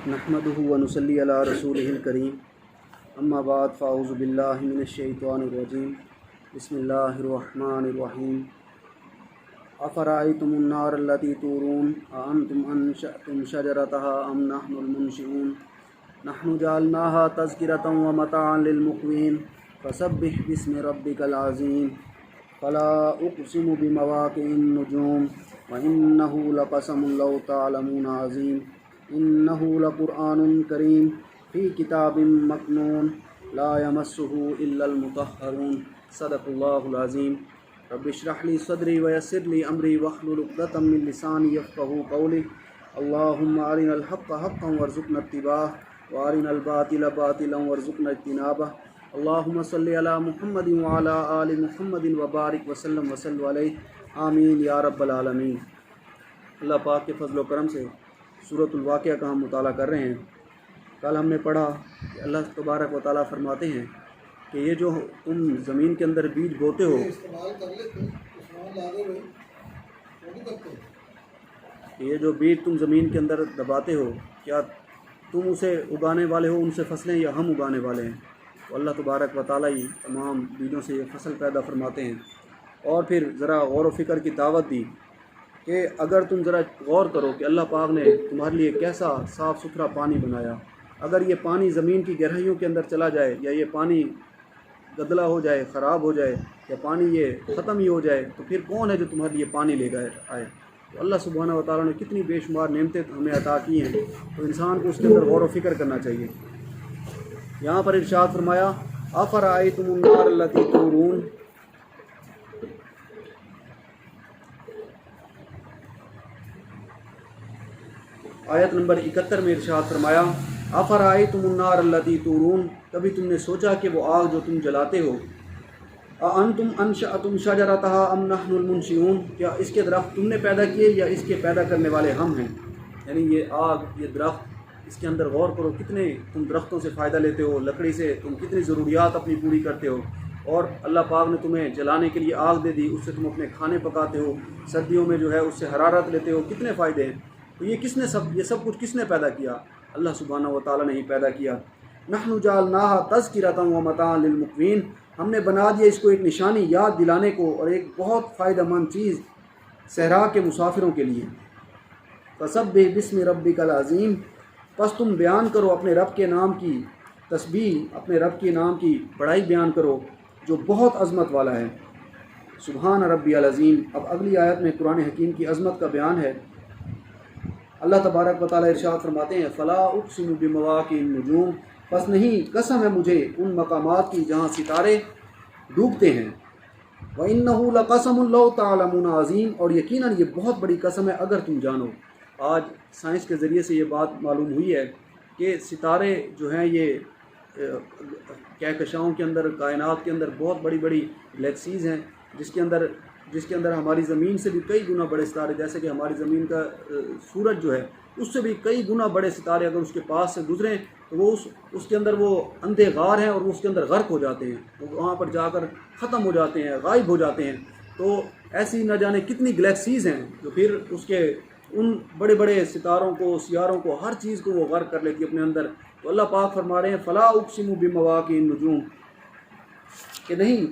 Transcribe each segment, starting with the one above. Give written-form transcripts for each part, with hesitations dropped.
نحمده ونصلي على رسوله الكريم اما بعد فاعوذ بالله من الشیطان الرجیم بسم اللہ الرحمن الرحیم افرأیتم النار التي تورون اانتم انشأتم شجرتها ام نحن المنشئون نحن جعلناها تذکرة ومتاعا للمقوین فسبح باسم ربک العظیم فلا اقسم بمواقع النجوم وانه لقسم لو تعلمون عظیم انه لقرآن کریم فی کتاب مکنون لا یمسہ الا المطہرون صدق اللہ العظیم رب اشرح لی صدری ویسر لی امری واحلل عقدۃ من لسانی یفقہوا قولی اللہم ارنا الحق حقا وارزقنا اتباعہ وارنا الباطل باطلا وارزقنا اجتنابہ اللہم صلی علی محمد وعلی آل محمد وبارک وسلم وصلی علیہ آمین یا رب العالمین۔ اللہ پاک کے فضل و کرم سے سورۃ الواقعہ کا ہم مطالعہ کر رہے ہیں۔ کل ہم نے پڑھا کہ اللہ تبارک و تعالیٰ فرماتے ہیں کہ یہ جو تم زمین کے اندر بیج بوتے ہو، کہ یہ جو بیج تم زمین کے اندر دباتے ہو، کیا تم اسے اگانے والے ہو ان سے فصلیں یا ہم اگانے والے ہیں؟ تو اللہ تبارک و تعالیٰ ہی تمام بیجوں سے یہ فصل پیدا فرماتے ہیں۔ اور پھر ذرا غور و فکر کی دعوت دی کہ اگر تم ذرا غور کرو کہ اللہ پاک نے تمہارے لیے کیسا صاف ستھرا پانی بنایا، اگر یہ پانی زمین کی گہرائیوں کے اندر چلا جائے یا یہ پانی گدلا ہو جائے، خراب ہو جائے، یا پانی یہ ختم ہی ہو جائے، تو پھر کون ہے جو تمہارے لیے پانی لے گئے آئے؟ تو اللہ سبحانہ و تعالیٰ نے کتنی بے شمار نعمتیں ہمیں عطا کی ہیں، تو انسان کو اس کے اندر غور و فکر کرنا چاہیے۔ یہاں پر ارشاد فرمایا افرأیتم النار التی تورون، آیت نمبر 71 میں ارشاد فرمایا افرأیتم النار التی تورون، کبھی تم نے سوچا کہ وہ آگ جو تم جلاتے ہو، اانتم انشأتم شجرتها ام نحن المنشئون، کیا اس کے درخت تم نے پیدا کیے یا اس کے پیدا کرنے والے ہم ہیں؟ یعنی یہ آگ، یہ درخت، اس کے اندر غور کرو، کتنے تم درختوں سے فائدہ لیتے ہو، لکڑی سے تم کتنی ضروریات اپنی پوری کرتے ہو، اور اللہ پاک نے تمہیں جلانے کے لیے آگ دے دی، اس سے تم اپنے کھانے پکاتے ہو، سردیوں میں جو ہے اس سے حرارت لیتے ہو، کتنے فائدے ہیں۔ تو یہ سب کچھ کس نے پیدا کیا؟ اللہ سبحانہ و تعالیٰ نے ہی پیدا کیا۔ نحن جعلناها تذکرة ومتاعا للمقوین، ہم نے بنا دیا اس کو ایک نشانی یاد دلانے کو اور ایک بہت فائدہ مند چیز صحرا کے مسافروں کے لیے۔ فسبح باسم ربک العظیم، پس تم بیان کرو اپنے رب کے نام کی تسبیح، اپنے رب کے نام کی بڑائی بیان کرو جو بہت عظمت والا ہے۔ سبحان ربی العظیم۔ اب اگلی آیت میں قرآن حکیم کی عظمت کا بیان ہے۔ اللہ تبارک و تعالیٰ ارشاد فرماتے ہیں فلا اقسم بمواقع النجوم، پس نہیں قسم ہے مجھے ان مقامات کی جہاں ستارے ڈوبتے ہیں، وَإِنَّهُ لَقَسَمٌ لَوْ تَعْلَمُونَ عظیم، اور یقیناً یہ بہت بڑی قسم ہے اگر تم جانو۔ آج سائنس کے ذریعے سے یہ بات معلوم ہوئی ہے کہ ستارے جو ہیں یہ کہکشاؤں کے اندر، کائنات کے اندر بہت بڑی بڑی گلیکسیز ہیں، جس کے اندر ہماری زمین سے بھی کئی گنا بڑے ستارے، جیسے کہ ہماری زمین کا سورج جو ہے اس سے بھی کئی گنا بڑے ستارے اگر اس کے پاس سے گزریں تو وہ اس کے اندر وہ اندھے غار ہیں اور وہ اس کے اندر غرق ہو جاتے ہیں، وہ وہاں پر جا کر ختم ہو جاتے ہیں، غائب ہو جاتے ہیں۔ تو ایسی نہ جانے کتنی گلیکسیز ہیں جو پھر اس کے ان بڑے بڑے ستاروں کو، سیاروں کو، ہر چیز کو وہ غرق کر لیتی ہے اپنے اندر۔ تو اللہ پاک فرما رہے ہیں فلا اقسم بمواقع النجوم، کہ نہیں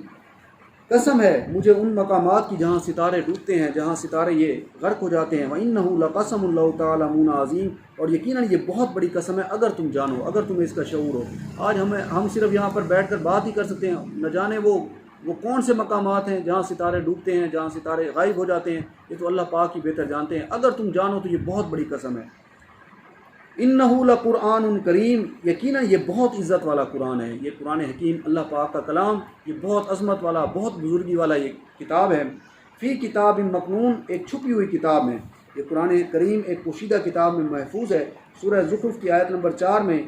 قسم ہے مجھے ان مقامات کی جہاں ستارے ڈوبتے ہیں، جہاں ستارے یہ غرق ہو جاتے ہیں، وَإِنَّهُ لَقَسَمٌ لَوْ تَعْلَمُونَ عظیم، اور یقیناً یہ بہت بڑی قسم ہے اگر تم جانو، اگر تمہیں اس کا شعور ہو۔ آج ہم صرف یہاں پر بیٹھ کر بات ہی کر سکتے ہیں، نہ جانے وہ کون سے مقامات ہیں جہاں ستارے ڈوبتے ہیں، جہاں ستارے غائب ہو جاتے ہیں، یہ تو اللہ پاک ہی بہتر جانتے ہیں۔ اگر تم جانو تو یہ بہت بڑی قسم ہے۔ انہ لقرآن کریم، یقیناً یہ بہت عزت والا قرآن ہے، یہ قرآن حکیم اللہ پاک کا کلام، یہ بہت عظمت والا، بہت بزرگی والا یہ کتاب ہے۔ فی کتاب مکنون، ایک چھپی ہوئی کتاب میں، یہ قرآن کریم ایک پوشیدہ کتاب میں محفوظ ہے۔ سورہ زخرف کی آیت نمبر 4 میں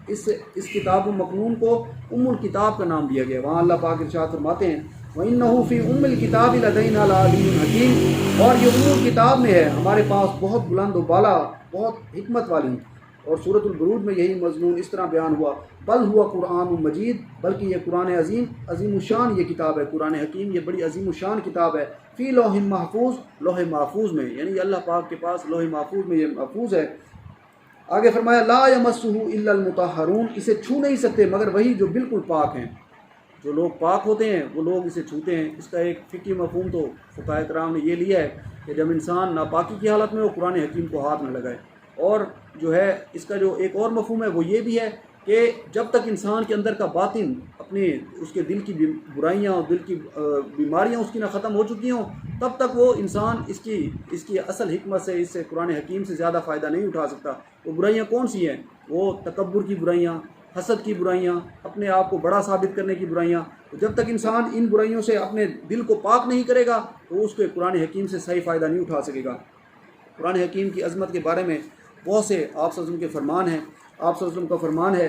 اس کتاب مکنون کو ام الکتاب کا نام دیا گیا۔ وہاں اللہ پاک ارشاد فرماتے ہیں وَإِنَّهُ فِي أُمِّ الْكِتَابِ لَدَيْنَا لَعَلِيٌّ حَكِيمٌ، اور یہ ام الکتاب میں ہے، ہمارے پاس بہت بلند و بالا، بہت حکمت والی۔ اور سورۃ البروج میں یہی مضمون اس طرح بیان ہوا بل ہوا قرآن مجید، بلکہ یہ قرآن عظیم الشان یہ کتاب ہے، قرآن حکیم یہ بڑی عظیم الشان کتاب ہے۔ فی لوح محفوظ، لوح محفوظ میں، یعنی اللہ پاک کے پاس لوح محفوظ میں یہ محفوظ ہے۔ آگے فرمایا لا یمسہ الا المطہرون، اسے چھو نہیں سکتے مگر وہی جو بالکل پاک ہیں۔ جو لوگ پاک ہوتے ہیں وہ لوگ اسے چھوتے ہیں۔ اس کا ایک فقہی مفہوم تو فقہاء کرام نے یہ لیا ہے کہ جب انسان ناپاکی کی حالت میں وہ قرآن حکیم کو ہاتھ نہ لگائے۔ اور جو ہے اس کا جو ایک اور مفہوم ہے وہ یہ بھی ہے کہ جب تک انسان کے اندر کا باطن اپنے اس کے دل کی برائیاں اور دل کی بیماریاں اس کی نہ ختم ہو چکی ہوں، تب تک وہ انسان اس کی اصل حکمت سے، اس سے قرآن حکیم سے زیادہ فائدہ نہیں اٹھا سکتا۔ وہ برائیاں کون سی ہیں؟ وہ تکبر کی برائیاں، حسد کی برائیاں، اپنے آپ کو بڑا ثابت کرنے کی برائیاں۔ تو جب تک انسان ان برائیوں سے اپنے دل کو پاک نہیں کرے گا تو اس کو قرآن حکیم سے صحیح فائدہ نہیں اٹھا سکے گا۔ قرآن حکیم کی عظمت کے بارے میں بہت سے آپ صلی اللہ علیہ وسلم کے فرمان ہیں۔ آپ صلی اللہ علیہ وسلم کا فرمان ہے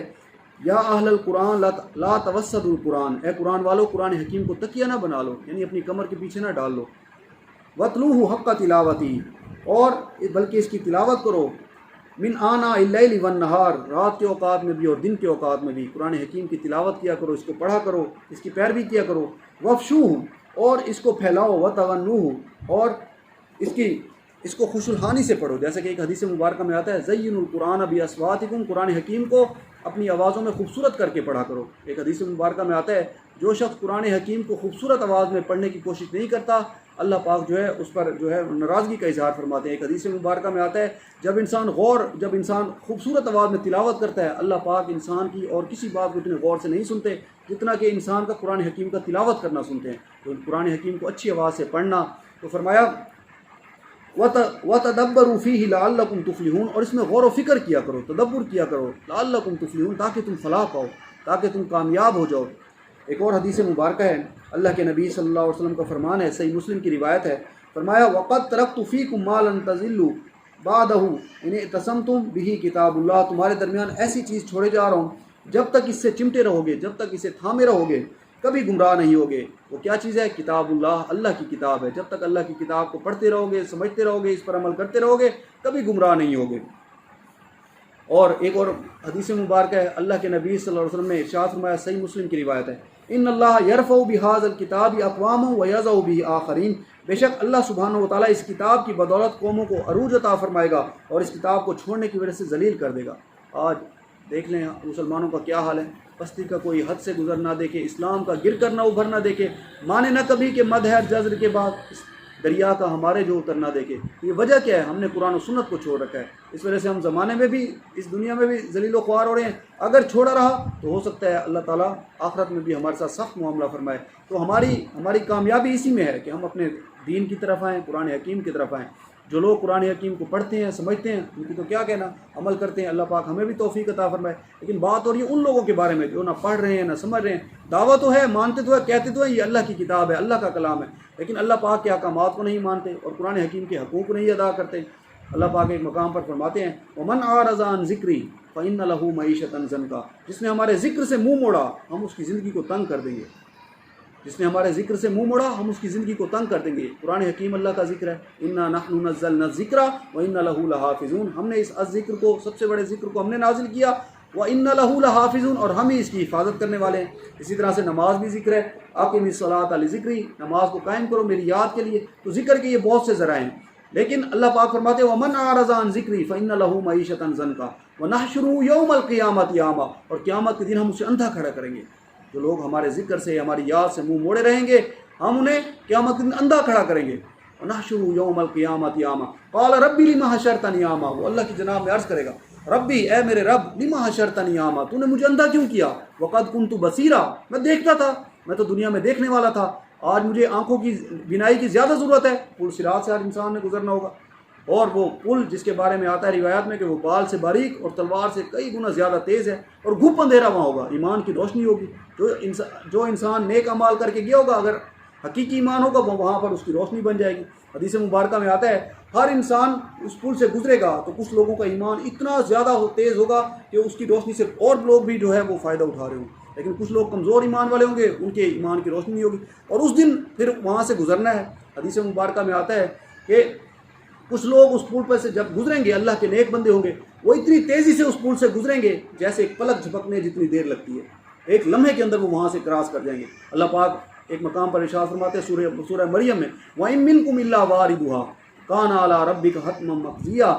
یا اہل القرآن لا توسد القرآن، اے قرآن والو قرآن حکیم کو تکیہ نہ بنا لو، یعنی اپنی کمر کے پیچھے نہ ڈال لو۔ وَاتْلُوهُ حق تلاوتی، اور بلکہ اس کی تلاوت کرو من آناء اللیل والنہار، رات کے اوقات میں بھی اور دن کے اوقات میں بھی قرآن حکیم کی تلاوت کیا کرو، اس کو پڑھا کرو، اس کی پیروی کیا کرو۔ وَافْشُوهُ، اور اس کو پھیلاؤ، وَتَغَنُّوهُ، اور اس کو خوش الحانی سے پڑھو، جیسا کہ ایک حدیث مبارکہ میں آتا ہے زین القرآن باصواتکم، قرآن حکیم کو اپنی آوازوں میں خوبصورت کر کے پڑھا کرو۔ ایک حدیث مبارکہ میں آتا ہے جو شخص قرآن حکیم کو خوبصورت آواز میں پڑھنے کی کوشش نہیں کرتا، اللہ پاک جو ہے اس پر جو ہے ناراضگی کا اظہار فرماتے ہیں۔ ایک حدیث مبارکہ میں آتا ہے جب انسان خوبصورت آواز میں تلاوت کرتا ہے، اللہ پاک انسان کی اور کسی بات کو اتنے غور سے نہیں سنتے جتنا کہ انسان کا قرآن حکیم کا تلاوت کرنا سنتے ہیں۔ تو قرآن حکیم کو اچھی آواز سے پڑھنا، تو فرمایا وَتَدَبَّرُوا فِيهِ لَعَلَّكُمْ تُفْلِحُونَ، اور اس میں غور و فکر کیا کرو، تدبر کیا کرو، لَعَلَّكُمْ تُفْلِحُونَ، تاکہ تم فلاح پاؤ، تاکہ تم کامیاب ہو جاؤ۔ ایک اور حدیث مبارکہ ہے، اللہ کے نبی صلی اللہ علیہ وسلم کا فرمان ہے، صحیح مسلم کی روایت ہے، فرمایا وَقَدْ تَرَكْتُ فِيكُمْ مَا لَن تَضِلُّوا بَعْدَهُ إِنِ اعْتَصَمْتُمْ بِهِ کتاب اللہ، تمہارے درمیان ایسی چیز چھوڑے جا رہا ہوں جب تک اس سے چمٹے رہو گے، جب تک اسے تھامے رہو گے کبھی گمراہ نہیں ہوگے۔ وہ کیا چیز ہے؟ کتاب اللہ، اللہ کی کتاب ہے۔ جب تک اللہ کی کتاب کو پڑھتے رہو گے، سمجھتے رہو گے، اس پر عمل کرتے رہو گے، کبھی گمراہ نہیں ہوگے۔ اور ایک اور حدیث مبارکہ ہے، اللہ کے نبی صلی اللہ علیہ وسلم نے ارشاد فرمایا، صحیح مسلم کی روایت ہے، ان اللہ یرفع بہذا الکتاب اقواما ویضع بہ آخرین، بے شک اللہ سبحانہ و تعالیٰ اس کتاب کی بدولت قوموں کو عروج عطا فرمائے گا اور اس کتاب کو چھوڑنے کی وجہ سے ذلیل کر دے گا۔ آج دیکھ لیں مسلمانوں کا کیا حال ہے، پستی کا کوئی حد سے گزر نہ دیکھے، اسلام کا گر کر نہ ابھر نہ دیکھے، مانے نہ کبھی کہ مد ہے جزر کے بعد اس دریا کا ہمارے جو اتر نہ دیکھے۔ یہ وجہ کیا ہے؟ ہم نے قرآن و سنت کو چھوڑ رکھا ہے، اس وجہ سے ہم زمانے میں بھی، اس دنیا میں بھی ذلیل و خوار ہو رہے ہیں۔ اگر چھوڑا رہا تو ہو سکتا ہے اللہ تعالیٰ آخرت میں بھی ہمارے ساتھ سخت معاملہ فرمائے۔ تو ہماری کامیابی اسی میں ہے کہ ہم اپنے دین کی طرف آئیں، قرآن حکیم کی طرف آئیں۔ جو لوگ قرآن حکیم کو پڑھتے ہیں، سمجھتے ہیں، ان کی تو کیا کہنا، عمل کرتے ہیں، اللہ پاک ہمیں بھی توفیق عطا فرمائے۔ لیکن بات ہو رہی ہے ان لوگوں کے بارے میں جو نہ پڑھ رہے ہیں نہ سمجھ رہے ہیں، دعویٰ تو ہے، مانتے تو ہے، کہتے تو ہیں یہ اللہ کی کتاب ہے، اللہ کا کلام ہے، لیکن اللہ پاک کے احکامات کو نہیں مانتے اور قرآن حکیم کے حقوق نہیں ادا کرتے۔ اللہ پاک ایک مقام پر فرماتے ہیں وَمَنْ أَعْرَضَ عَنْ ذِكْرِي فَإِنَّ لَهُ مَعِيشَةً ضَنْكًا، جس نے ہمارے ذکر سے منہ موڑا ہم اس کی زندگی کو تنگ کر دیں گے۔ جس نے ہمارے ذکر سے منہ موڑا ہم اس کی زندگی کو تنگ کر دیں گے۔ قرآن حکیم اللہ کا ذکر ہے، اِنَّا نَحْنُ نَزَّلْنَا الذِّكْرَ وَإِنَّا لَهُ لَحَافِظُونَ، ہم نے اس ذکر کو، سب سے بڑے ذکر کو ہم نے نازل کیا، وَإِنَّا لَهُ لَحَافِظُونَ، اور ہم ہی اس کی حفاظت کرنے والے ہیں۔ اسی طرح سے نماز بھی ذکر ہے، أَقِمِ الصَّلَاةَ لِذِكْرِي، نماز کو قائم کرو میری یاد کے لیے۔ تو ذکر کے یہ بہت سے ذرائع ہیں، لیکن اللہ پاک فرماتے ہیں وَمَنْ أَعْرَضَ عَنْ ذِكْرِي فَإِنَّ لَهُ مَعِيشَةً ضَنْكًا وَنَحْشُرُهُ يَوْمَ الْقِيَامَةِ أَعْمَىٰ، اور قیامت کے دن ہم اسے اندھا کھڑا کریں گے۔ جو لوگ ہمارے ذکر سے، ہماری یاد سے منہ موڑے رہیں گے، ہم انہیں قیامت کے دن اندھا کھڑا کریں گے۔ وَنَحْشُرُهُ يَوْمَ الْقِيَامَةِ أَعْمَىٰ قَالَ رَبِّ لِمَ حَشَرْتَنِي أَعْمَىٰ، وہ اللہ کی جناب میں عرض کرے گا ربی، اے میرے رب، لِمَ حَشَرْتَنِي أَعْمَىٰ، تو نے مجھے اندھا کیوں کیا؟ وَقَدْ كُنْتُ بَصِيرًا، میں دیکھتا تھا، میں تو دنیا میں دیکھنے والا تھا، آج مجھے آنکھوں کی بینائی کی زیادہ ضرورت ہے۔ پل صراط سے ہر انسان نے گزرنا ہوگا، اور وہ پل جس کے بارے میں آتا ہے روایات میں کہ وہ بال سے باریک اور تلوار سے کئی گنا زیادہ تیز ہے، اور گھپ اندھیرا وہاں ہوگا، ایمان کی روشنی ہوگی۔ جو انسان نیک اعمال کر کے گیا ہوگا، اگر حقیقی ایمان ہوگا، وہ وہاں پر اس کی روشنی بن جائے گی۔ حدیث مبارکہ میں آتا ہے ہر انسان اس پل سے گزرے گا تو کچھ لوگوں کا ایمان اتنا زیادہ تیز ہوگا کہ اس کی روشنی سے اور لوگ بھی جو ہے وہ فائدہ اٹھا رہے ہوں، لیکن کچھ لوگ کمزور ایمان والے ہوں گے، ان کے ایمان کی روشنی نہیں ہوگی، اور اس دن پھر وہاں سے گزرنا ہے۔ حدیث مبارکہ میں آتا ہے کہ کچھ لوگ اس پل پر سے جب گزریں گے، اللہ کے نیک بندے ہوں گے، وہ اتنی تیزی سے اس پل سے گزریں گے جیسے ایک پلک جھپکنے جتنی دیر لگتی ہے، ایک لمحے کے اندر وہ وہاں سے کراس کر جائیں گے۔ اللہ پاک ایک مقام پر ارشاد فرماتے ہیں سورہ مریم میں وَإِن مِّنكُمْ إِلَّا وَارِدُهَا، کان علی ربک حتما مقضیہ.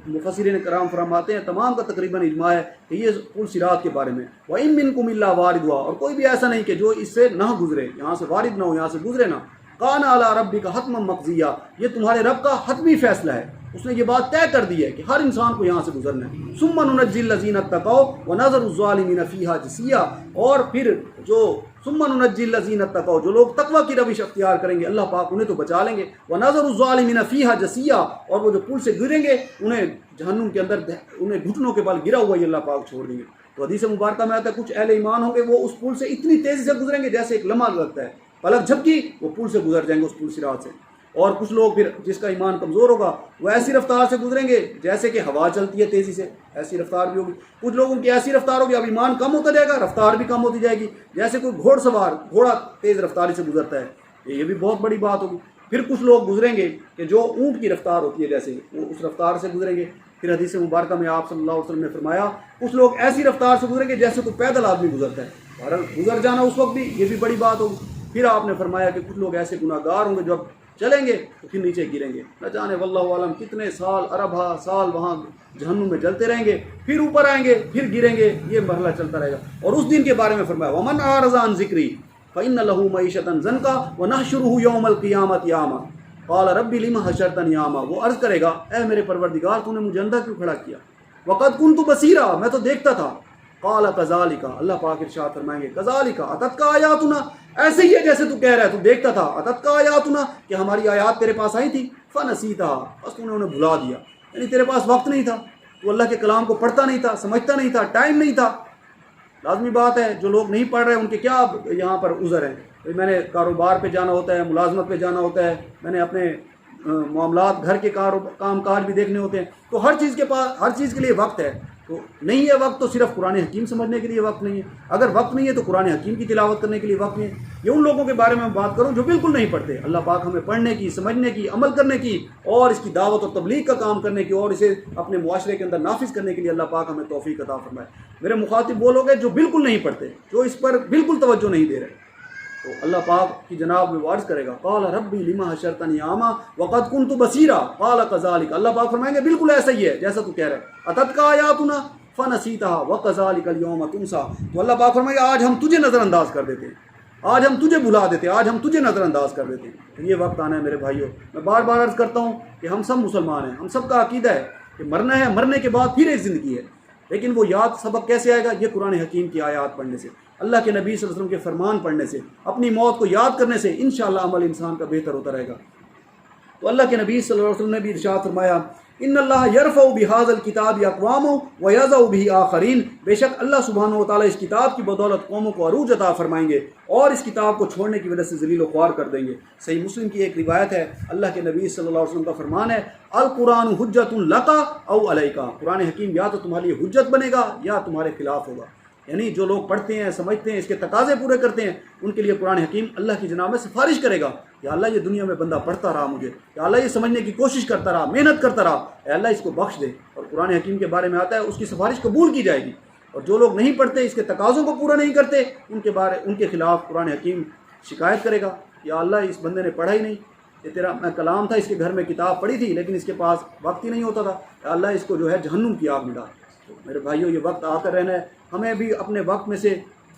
مفسرین کرام فرماتے ہیں تمام کا تقریباً اجماع ہے کہ یہ پل صراط کے بارے میں. وَإِن مِّنكُمْ إِلَّا وَارِدُهَا, اور کوئی بھی ایسا نہیں کہ جو اس سے نہ گزرے, یہاں سے وارد نہ ہو, یہاں سے گزرے نہ. کان علی ربک حتما مقضیہ, یہ تمہارے رب کا حتمی فیصلہ ہے, اس نے یہ بات طے کر دی ہے کہ ہر انسان کو یہاں سے گزرنا ہے. ثم ننجی الذین اتقوا ونذر الظالمین فیہا جثیا, اور پھر جو ثم ننجی الذین اتقوا, جو لوگ تقوی کی روش اختیار کریں گے اللہ پاک انہیں تو بچا لیں گے. ونذر الظالمین فیہا جثیا, اور وہ جو پل سے گریں گے انہیں جہنم کے اندر انہیں گھٹنوں کے بل گرا ہوا ہی اللہ پاک چھوڑ دیں گے. تو حدیث مبارکہ میں آتا ہے کچھ اہل ایمان ہوں گے وہ اس پل سے اتنی تیزی سے گزریں گے جیسے ایک لمحہ لگتا ہے, پلک جھپکی وہ پل سے گزر جائیں گے, اس پل صراط سے. اور کچھ لوگ پھر جس کا ایمان کمزور ہوگا وہ ایسی رفتار سے گزریں گے جیسے کہ ہوا چلتی ہے تیزی سے, ایسی رفتار بھی ہوگی. کچھ لوگوں کی ایسی رفتار ہوگی اب ایمان کم ہوتا جائے گا, رفتار بھی کم ہوتی جائے گی, جیسے کوئی گھوڑ سوار گھوڑا تیز رفتاری سے گزرتا ہے, یہ بھی بہت بڑی بات ہوگی. پھر کچھ لوگ گزریں گے کہ جو اونٹ کی رفتار ہوتی ہے جیسے وہ اس رفتار سے گزریں گے. پھر حدیث مبارکہ میں آپ صلی اللہ علیہ وسلم نے فرمایا کچھ لوگ ایسی رفتار سے گزریں گے جیسے کوئی پیدل آدمی گزرتا ہے, اور گزر جانا اس وقت بھی یہ بھی بڑی بات ہوگی. پھر آپ نے فرمایا کہ کچھ لوگ ایسے گناہ گار ہوں گے جو اب چلیں گے تو پھر نیچے گریں گے, نہ جانے واللہ عالم کتنے سال اربہ سال وہاں جہنم میں جلتے رہیں گے, پھر اوپر آئیں گے, پھر گریں گے, یہ مرحلہ چلتا رہے گا. اور اس دن کے بارے میں فرمایا ومن اعرض عن ذکری فإن له معیشة ضنکا ونحشره یوم القیامة اعمی قال رب لم حشرتنی اعمی, وہ عرض کرے گا اے میرے پروردگار تو نے مجھے اندھا کیوں کھڑا کیا, وقد كنت بصیرا, میں تو دیکھتا تھا. قال كذلك, اللہ پاک ارشاد فرمائیں گے كذلك اتتك آیاتنا, ایسے ہی ہے جیسے تو کہہ رہا ہے, تو دیکھتا تھا. اتتك آیاتنا, کہ ہماری آیات تیرے پاس آئی تھی, فنسیتها, بس تو نے انہیں بھلا دیا, یعنی تیرے پاس وقت نہیں تھا, تو اللہ کے کلام کو پڑھتا نہیں تھا, سمجھتا نہیں تھا, ٹائم نہیں تھا. لازمی بات ہے جو لوگ نہیں پڑھ رہے ان کے کیا یہاں پر عذر ہیں. میں نے کاروبار پہ جانا ہوتا ہے, ملازمت پہ جانا ہوتا ہے, میں نے اپنے معاملات گھر کے کام کاج بھی دیکھنے ہوتے ہیں, تو ہر چیز کے پاس ہر چیز کے لیے وقت ہے. تو نہیں ہے وقت تو صرف قرآن حکیم سمجھنے کے لیے وقت نہیں ہے, اگر وقت نہیں ہے تو قرآن حکیم کی تلاوت کرنے کے لیے وقت نہیں ہے. یہ ان لوگوں کے بارے میں بات کروں جو بالکل نہیں پڑھتے. اللہ پاک ہمیں پڑھنے کی, سمجھنے کی, عمل کرنے کی اور اس کی دعوت اور تبلیغ کا کام کرنے کی اور اسے اپنے معاشرے کے اندر نافذ کرنے کے لیے اللہ پاک ہمیں توفیق عطا فرمائے. میرے مخاطب وہ لوگ ہیں جو بالکل نہیں پڑھتے, جو اس پر بالکل توجہ نہیں دے رہے, تو اللہ پاک کی جناب میں عرض کرے گا قال ربی لما حشرتنی اعمی وقد كنت بصیرا قال كذلك, اللہ پاک فرمائیں گے بالکل ایسا ہی ہے جیسا تو کہہ رہا ہے. اتتک آیاتنا فنسیتها وكذلك اليوم تنسى, تو اللہ پاک فرمائے گا آج ہم تجھے نظر انداز کر دیتے ہیں, آج ہم تجھے بھلا دیتے ہیں, آج ہم تجھے نظر انداز کر دیتے ہیں. یہ وقت آنا ہے میرے بھائیوں. میں بار بار عرض کرتا ہوں کہ ہم سب مسلمان ہیں, ہم سب کا عقیدہ ہے کہ مرنا ہے, مرنے کے بعد پھر ایک زندگی ہے, لیکن وہ یاد سبق کیسے آئے گا؟ یہ قرآن حکیم کی آیات پڑھنے سے, اللہ کے نبی صلی اللہ علیہ وسلم کے فرمان پڑھنے سے, اپنی موت کو یاد کرنے سے انشاءاللہ عمل انسان کا بہتر ہوتا رہے گا. تو اللہ کے نبی صلی اللہ علیہ وسلم نے بھی ارشاد فرمایا ان اللہ یرفع بہذا الکتاب اقوام ویضع به آخرین, بے شک اللہ سبحانہ و تعالیٰ اس کتاب کی بدولت قوموں کو عروج عطا فرمائیں گے اور اس کتاب کو چھوڑنے کی وجہ سے ذلیل و خوار کر دیں گے. صحیح مسلم کی ایک روایت ہے, اللہ کے نبی صلی اللہ علیہ وسلم کا فرمان ہے القرآن حجت لک او علیک, قرآن حکیم یا تو تمہارے لیے حجت بنے گا یا تمہارے خلاف ہوگا. یعنی جو لوگ پڑھتے ہیں, سمجھتے ہیں, اس کے تقاضے پورے کرتے ہیں, ان کے لیے قرآن حکیم اللہ کی جناب میں سفارش کرے گا کہ اللہ یہ دنیا میں بندہ پڑھتا رہا مجھے, یا اللہ یہ سمجھنے کی کوشش کرتا رہا, محنت کرتا رہا, اے اللہ اس کو بخش دے. اور قرآن حکیم کے بارے میں آتا ہے اس کی سفارش قبول کی جائے گی. اور جو لوگ نہیں پڑھتے, اس کے تقاضوں کو پورا نہیں کرتے, ان کے خلاف قرآن حکیم شکایت کرے گا, یا اللہ اس بندے نے پڑھا ہی نہیں, یہ تیرا میں کلام تھا, اس کے گھر میں کتاب پڑھی تھی لیکن اس کے پاس وقت ہی نہیں ہوتا تھا, یا اللہ اس کو جو ہے جہنم کی آگ میں ڈال. تو میرے بھائیوں یہ وقت آ کر رہنا ہے, ہمیں بھی اپنے وقت میں سے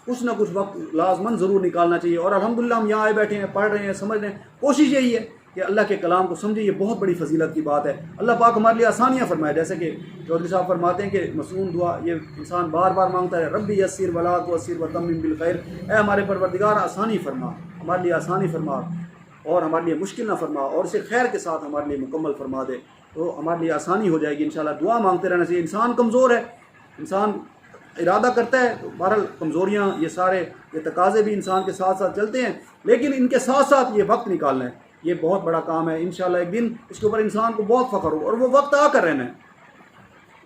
کچھ نہ کچھ وقت لازماً ضرور نکالنا چاہیے. اور الحمدللہ ہم یہاں آئے بیٹھے ہیں, پڑھ رہے ہیں, سمجھ رہے ہیں, کوشش یہی ہے کہ اللہ کے کلام کو سمجھے. یہ بہت بڑی فضیلت کی بات ہے. اللہ پاک ہمارے لیے آسانیاں فرمائے, جیسے کہ چودھری صاحب فرماتے ہیں کہ مصنون دعا یہ انسان بار بار مانگتا ہے, ربی یسر ولا تعسر وتمم بالخیر, اے ہمارے پروردگار آسانی فرما, ہمارے لیے آسانی فرما اور ہمارے لیے مشکل نہ فرما, اور اسے خیر کے ساتھ ہمارے لیے مکمل فرما دے, تو ہمارے لیے آسانی ہو جائے گی انشاءاللہ. دعا مانگتے رہنا چاہیے. انسان کمزور ہے, انسان ارادہ کرتا ہے, تو بہرحال کمزوریاں یہ تقاضے بھی انسان کے ساتھ ساتھ چلتے ہیں, لیکن ان کے ساتھ ساتھ یہ وقت نکالنا ہے, یہ بہت بڑا کام ہے. انشاءاللہ ایک دن اس کے اوپر انسان کو بہت فخر ہو, اور وہ وقت آ کر رہنا ہے.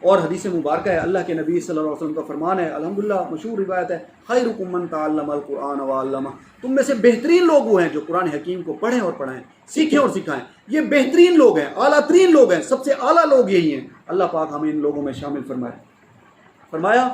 اور حدیث مبارکہ ہے, اللہ کے نبی صلی اللہ علیہ وسلم کا فرمان ہے, الحمدللہ مشہور روایت ہے, خیرکم من تعلم القرآن وعلمہ, تم میں سے بہترین لوگ وہ ہیں جو قرآن حکیم کو پڑھیں اور پڑھائیں, سیکھیں اور سکھائیں. یہ بہترین لوگ ہیں, اعلیٰ ترین لوگ ہیں, سب سے اعلیٰ لوگ یہی ہیں. اللہ پاک ہمیں ان لوگوں میں شامل فرمائے. فرمایا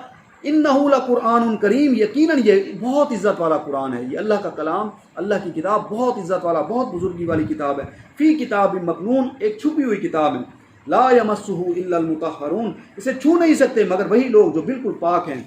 انہ لقرآن کریم، یقیناً یہ بہت عزت والا قرآن ہے، یہ اللہ کا کلام، اللہ کی کتاب بہت عزت والا، بہت بزرگی والی کتاب ہے، فی کتاب مکنون، ایک چھپی ہوئی کتاب ہے، لا یمسہ الا المطہرون، اسے چھو نہیں سکتے مگر وہی لوگ جو بالکل پاک ہیں،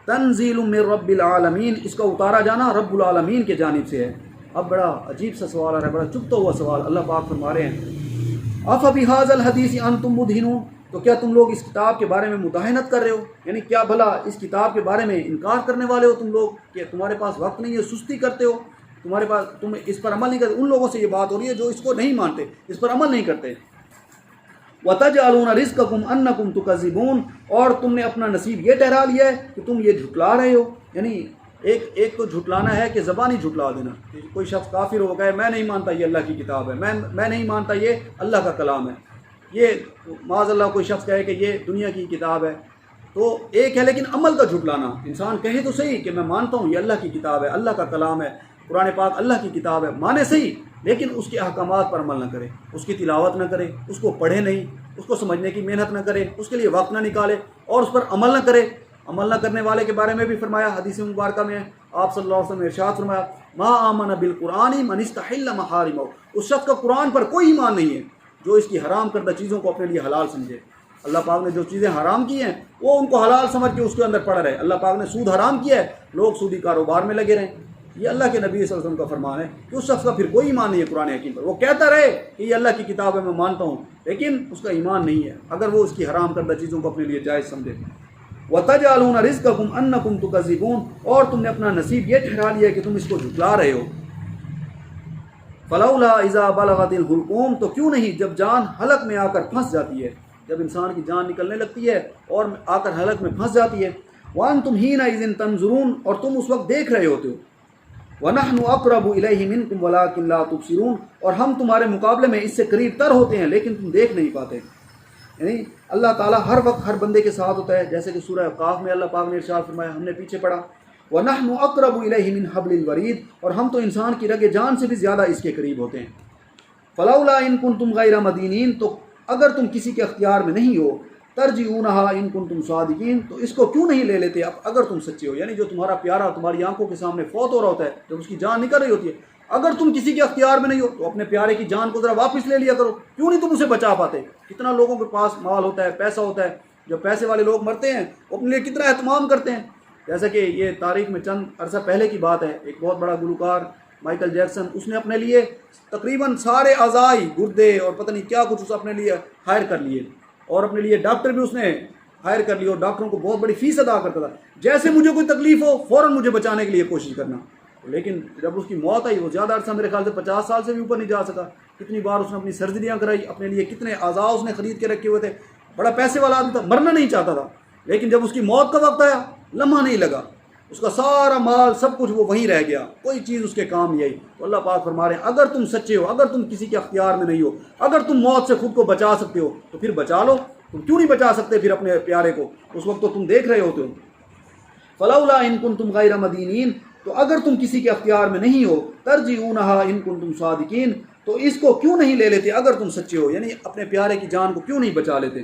تنزیل من رب العالمین، اس کا اتارا جانا رب العالمین کے جانب سے ہے۔ اب بڑا عجیب سا سوال ہے، بڑا چپتا ہوا سوال، اللہ پاک فرما رہے ہیں افبہذا الحدیث انتم مدہنون، تو کیا تم لوگ اس کتاب کے بارے میں مداہنت کر رہے ہو، یعنی کیا بھلا اس کتاب کے بارے میں انکار کرنے والے ہو تم لوگ، کہ تمہارے پاس وقت نہیں ہے، سستی کرتے ہو، تمہارے پاس، تم اس پر عمل نہیں کرتے۔ ان لوگوں سے یہ بات ہو رہی ہے جو اس کو نہیں مانتے، اس پر عمل نہیں کرتے۔ وَتَجْعَلُونَ رِزْقَكُمْ أَنَّكُمْ تُكَذِّبُونَ، اور تم نے اپنا نصیب یہ ٹھہرا لیا ہے کہ تم یہ جھٹلا رہے ہو، یعنی ایک تو جھٹلانا ہے کہ زبانی جھٹلا دینا، کوئی شخص کافر ہو گئے، میں نہیں مانتا یہ اللہ کی کتاب ہے، میں نہیں مانتا یہ اللہ کا کلام ہے، یہ معاذ اللہ کوئی شخص کہے کہ یہ دنیا کی کتاب ہے، تو ایک ہے، لیکن عمل کا جھٹلانا، انسان کہے تو صحیح کہ میں مانتا ہوں یہ اللہ کی کتاب ہے، اللہ کا کلام ہے، قرآن پاک اللہ کی کتاب ہے، مانے صحیح، لیکن اس کے احکامات پر عمل نہ کرے، اس کی تلاوت نہ کرے، اس کو پڑھے نہیں، اس کو سمجھنے کی محنت نہ کرے، اس کے لیے وقت نہ نکالے اور اس پر عمل نہ کرے۔ عمل نہ کرنے والے کے بارے میں بھی فرمایا، حدیث مبارکہ میں آپ صلی اللہ علیہ وسلم نے ارشاد فرمایا، ما آمن بالقرآن من استحل محارمہ، اس شخص کا قرآن پر کوئی ایمان نہیں ہے جو اس کی حرام کردہ چیزوں کو اپنے لیے حلال سمجھے۔ اللہ پاک نے جو چیزیں حرام کی ہیں وہ ان کو حلال سمجھ کے اس کے اندر پڑ رہے۔ اللہ پاک نے سود حرام کیا ہے، لوگ سودی کاروبار میں لگے رہیں۔ یہ اللہ کے نبی صلی اللہ علیہ وسلم کا فرمان ہے کہ اس شخص کا پھر کوئی ایمان نہیں ہے قرآن حکیم پر، وہ کہتا رہے کہ یہ اللہ کی کتاب ہے، میں مانتا ہوں، لیکن اس کا ایمان نہیں ہے اگر وہ اس کی حرام کردہ چیزوں کو اپنے لیے جائز سمجھے۔ وَتَجْعَلُونَ رِزْقَكُمْ أَنَّكُمْ تُكَذِّبُونَ، اور تم نے اپنا نصیب یہ ٹھہرا لیا کہ تم اس کو جھٹلا رہے ہو۔ فَلَوْلَا إِذَا بَلَغَتِ الْحُلْقُومَ، تو کیوں نہیں جب جان حلق میں آ کر پھنس جاتی ہے، جب انسان کی جان نکلنے لگتی ہے اور آ کر حلق میں پھنس جاتی ہے، وَأَنْتُمْ حِينَئِذٍ تَنظُرُونَ، اور تم اس وقت دیکھ رہے ہوتے ہو، وَنَحْنُ أَقْرَبُ إِلَيْهِ مِنْكُمْ وَلَٰكِنْ لَا تُبْصِرُونَ، اور ہم تمہارے مقابلے میں اس سے قریب تر ہوتے ہیں لیکن تم دیکھ نہیں پاتے۔ یعنی اللہ تعالیٰ ہر وقت ہر بندے کے ساتھ ہوتا ہے، جیسے کہ سورہ قاف میں اللہ پاک نے ارشاد فرمایا، ہم نے پیچھے پڑھا، وَنَحْنُ أَقْرَبُ إِلَيْهِ مِنْ حَبْلِ الْوَرِيدِ، اور ہم تو انسان کی رگ جان سے بھی زیادہ اس کے قریب ہوتے ہیں۔ فَلَوْلَا إِن كُنتُمْ غَيْرَ مَدِينِينَ، تو اگر تم کسی کے اختیار میں نہیں ہو، ترجعونها إن كنتم صادقین، تو اس کو کیوں نہیں لے لیتے اب اگر تم سچے ہو، یعنی جو تمہارا پیارا تمہاری آنکھوں کے سامنے فوت ہو رہا ہوتا ہے، جب اس کی جان نکل رہی ہوتی ہے، اگر تم کسی کے اختیار میں نہیں ہو تو اپنے پیارے کی جان کو ذرا واپس لے لیا کرو، کیوں نہیں تم اسے بچا پاتے؟ کتنا لوگوں کے پاس مال ہوتا ہے، پیسہ ہوتا ہے، جب پیسے والے لوگ مرتے ہیں وہ اپنے لیے کتنا اہتمام کرتے ہیں، جیسا کہ یہ تاریخ میں چند عرصہ پہلے کی بات ہے، ایک بہت بڑا گلوکار مائیکل جیکسن، اس نے اپنے لیے تقریباً سارے اعضائی، گردے اور پتہ نہیں کیا کچھ اس اپنے لیے ہائر کر لیے، اور اپنے لیے ڈاکٹر بھی اس نے ہائر کر لیے، اور ڈاکٹروں کو بہت بڑی فیس ادا کرتا تھا، جیسے مجھے کوئی تکلیف ہو فوراً مجھے بچانے کے لیے کوشش کرنا۔ لیکن جب اس کی موت آئی، وہ زیادہ عرصہ میرے خیال سے 50 سال سے بھی اوپر نہیں جا سکا، کتنی بار اس نے اپنی سرجریاں کرائی، اپنے لیے کتنے اعضاء اس نے خرید کے رکھے ہوئے تھے، بڑا پیسے والا آدمی تھا، مرنا نہیں چاہتا تھا، لیکن جب اس کی موت کا وقت آیا لمحہ نہیں لگا، اس کا سارا مال سب کچھ وہ وہیں رہ گیا، کوئی چیز اس کے کام نہیں آئی۔ تو اللہ پاک فرما رہے ہیں اگر تم سچے ہو، اگر تم کسی کے اختیار میں نہیں ہو، اگر تم موت سے خود کو بچا سکتے ہو تو پھر بچا لو، تم کیوں نہیں بچا سکتے پھر اپنے پیارے کو؟ اس وقت تو تم دیکھ رہے ہوتے ہو۔ فلولا ان کنتم غیر مدینین، تو اگر تم کسی کے اختیار میں نہیں ہو، ترجعونها ان کنتم صادقین، تو اس کو کیوں نہیں لے لیتے اگر تم سچے ہو، یعنی اپنے پیارے کی جان کو کیوں نہیں بچا لیتے۔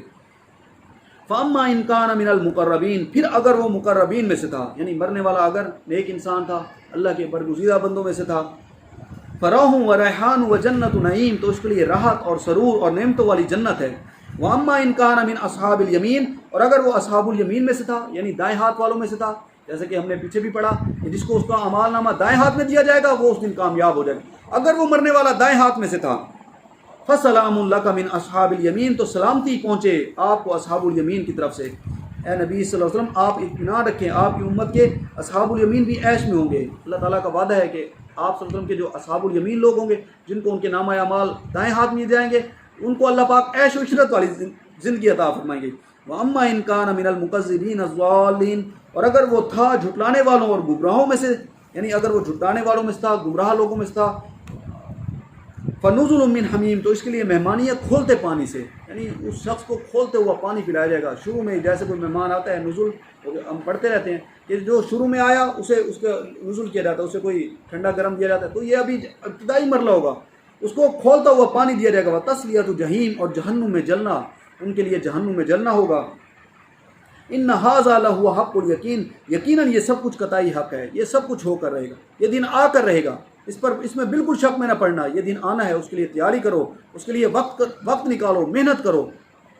فاما ان کان من المقربین، پھر اگر وہ مقربین میں سے تھا، یعنی مرنے والا اگر نیک انسان تھا، اللہ کے برگزیدہ بندوں میں سے تھا، فروح و ریحان و جنت نعیم، تو اس کے لیے راحت اور سرور اور نعمتوں والی جنت ہے۔ واما ان کان من اصحاب الیمین، اور اگر وہ اصحاب الیمین میں سے تھا، یعنی دائیں ہاتھ والوں میں سے تھا، جیسے کہ ہم نے پیچھے بھی پڑھا کہ جس کو اس کا اعمال نامہ دائیں ہاتھ میں دیا جائے گا وہ اس دن کامیاب ہو جائے گا، اگر وہ مرنے والا دائیں ہاتھ میں سے تھا، فسلام لک من اصحاب الیمین، تو سلامتی پہنچے آپ کو اصحاب الیمین کی طرف سے۔ اے نبی صلی اللہ علیہ وسلم، آپ اطمینان رکھیں، آپ کی امت کے اصحاب الیمین بھی عیش میں ہوں گے۔ اللہ تعالیٰ کا وعدہ ہے کہ آپ صلی اللہ علیہ وسلم کے جو اصحاب الیمین لوگ ہوں گے، جن کو ان کے نامہ اعمال دائیں ہاتھ میں جائیں گے، ان کو اللہ پاک عیش و عشرت والی زندگی عطا فرمائیں گے۔ واما ان کان من المکذبین الضالین، اور اگر وہ تھا جھٹلانے والوں اور گمراہوں میں سے، یعنی اگر وہ جھٹلانے والوں میں سے تھا، گمراہ لوگوں میں سے تھا، فنزل من حمیم، تو اس کے لیے مہمانی ہے کھولتے پانی سے، یعنی اس شخص کو کھولتے ہوا پانی پلایا جائے گا۔ شروع میں جیسے کوئی مہمان آتا ہے، نزول ہم پڑھتے رہتے ہیں کہ جو شروع میں آیا اسے اس کا نزول کیا جاتا ہے، اسے کوئی ٹھنڈا گرم دیا جاتا ہے، تو یہ ابھی ابتدائی مرحلہ ہوگا، اس کو کھولتا ہوا پانی دیا جائے گا۔ وتصلیۃ جہیم، اور جہنم میں جلنا، ان کے لیے جہنم میں جلنا ہوگا۔ ان ھذا لہو حق الیقین، یقیناً یہ سب کچھ قطعی حق ہے، یہ سب کچھ ہو کر رہے گا، یہ دن آ کر رہے گا، اس میں بالکل شک میں نہ پڑنا، یہ دن آنا ہے، اس کے لیے تیاری کرو، اس کے لیے وقت نکالو، محنت کرو،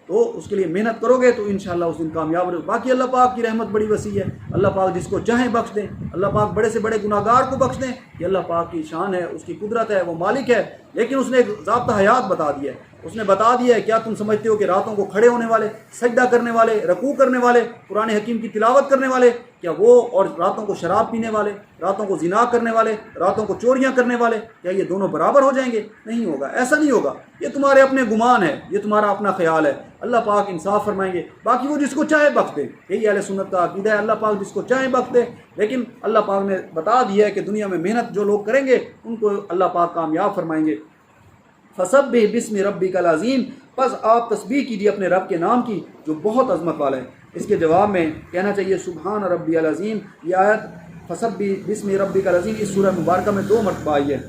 تو اس کے لیے محنت کرو گے تو انشاءاللہ اس دن کامیاب رہو۔ باقی اللہ پاک کی رحمت بڑی وسیع ہے، اللہ پاک جس کو چاہیں بخش دیں، اللہ پاک بڑے سے بڑے گناہگار کو بخش دیں، یہ اللہ پاک کی شان ہے، اس کی قدرت ہے، وہ مالک ہے، لیکن اس نے ایک ضابطہ حیات بتا دیا ہے، اس نے بتا دیا ہے۔ کیا تم سمجھتے ہو کہ راتوں کو کھڑے ہونے والے، سجدہ کرنے والے، رکوع کرنے والے، قرآن حکیم کی تلاوت کرنے والے، کیا وہ اور راتوں کو شراب پینے والے، راتوں کو زنا کرنے والے، راتوں کو چوریاں کرنے والے، کیا یہ دونوں برابر ہو جائیں گے؟ نہیں ہوگا، ایسا نہیں ہوگا، یہ تمہارے اپنے گمان ہے، یہ تمہارا اپنا خیال ہے، اللہ پاک انصاف فرمائیں گے۔ باقی وہ جس کو چاہے بخش دے، یہی اہل سنت کا عقیدہ ہے، اللہ پاک جس کو چاہے بخش دے، لیکن اللہ پاک نے بتا دیا ہے کہ دنیا میں محنت جو لوگ کریں گے ان کو اللہ پاک کامیاب فرمائیں گے۔ فسبح بسم ربک العظیم، بس آپ تسبیح کیجیے اپنے رب کے نام کی جو بہت عظمت والا ہے۔ اس کے جواب میں کہنا چاہیے سبحان ربی العظیم۔ یہ آیت فسبح بسم ربک العظیم اس سورہ مبارکہ میں 2 مرتبہ آئی ہے۔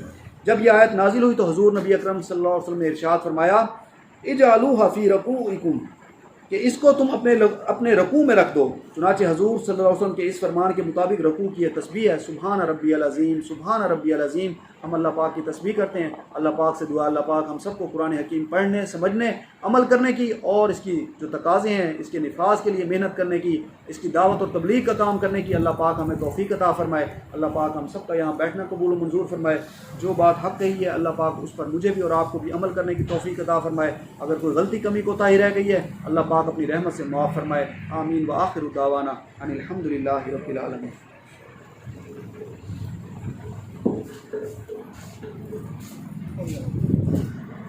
جب یہ آیت نازل ہوئی تو حضور نبی اکرم صلی اللہ علیہ وسلم نے ارشاد فرمایا اجعلوها فی رکوعکم، کہ اس کو تم اپنے رکوع میں رکھ دو۔ چنانچہ حضور صلی اللہ علیہ وسلم کے اس فرمان کے مطابق رکوع کی یہ تسبیح ہے، سبحان ربی العظیم، سبحان ربی العظیم۔ ہم اللہ پاک کی تسبیح کرتے ہیں، اللہ پاک سے دعا اللہ پاک ہم سب کو قرآن حکیم پڑھنے، سمجھنے، عمل کرنے کی اور اس کی جو تقاضے ہیں اس کے نفاذ کے لیے محنت کرنے کی، اس کی دعوت اور تبلیغ کا کام کرنے کی اللہ پاک ہمیں توفیق عطا فرمائے۔ اللہ پاک ہم سب کا یہاں بیٹھنا قبول و منظور فرمائے۔ جو بات حق کہی ہے اللہ پاک اس پر مجھے بھی اور آپ کو بھی عمل کرنے کی توفیق عطا فرمائے۔ اگر کوئی غلطی کمی کوتاہی رہ گئی ہے اللہ پاک اپنی رحمت سے معاف فرمائے۔ آمین وآخر دعوانا ان الحمد للہ رب العالمین۔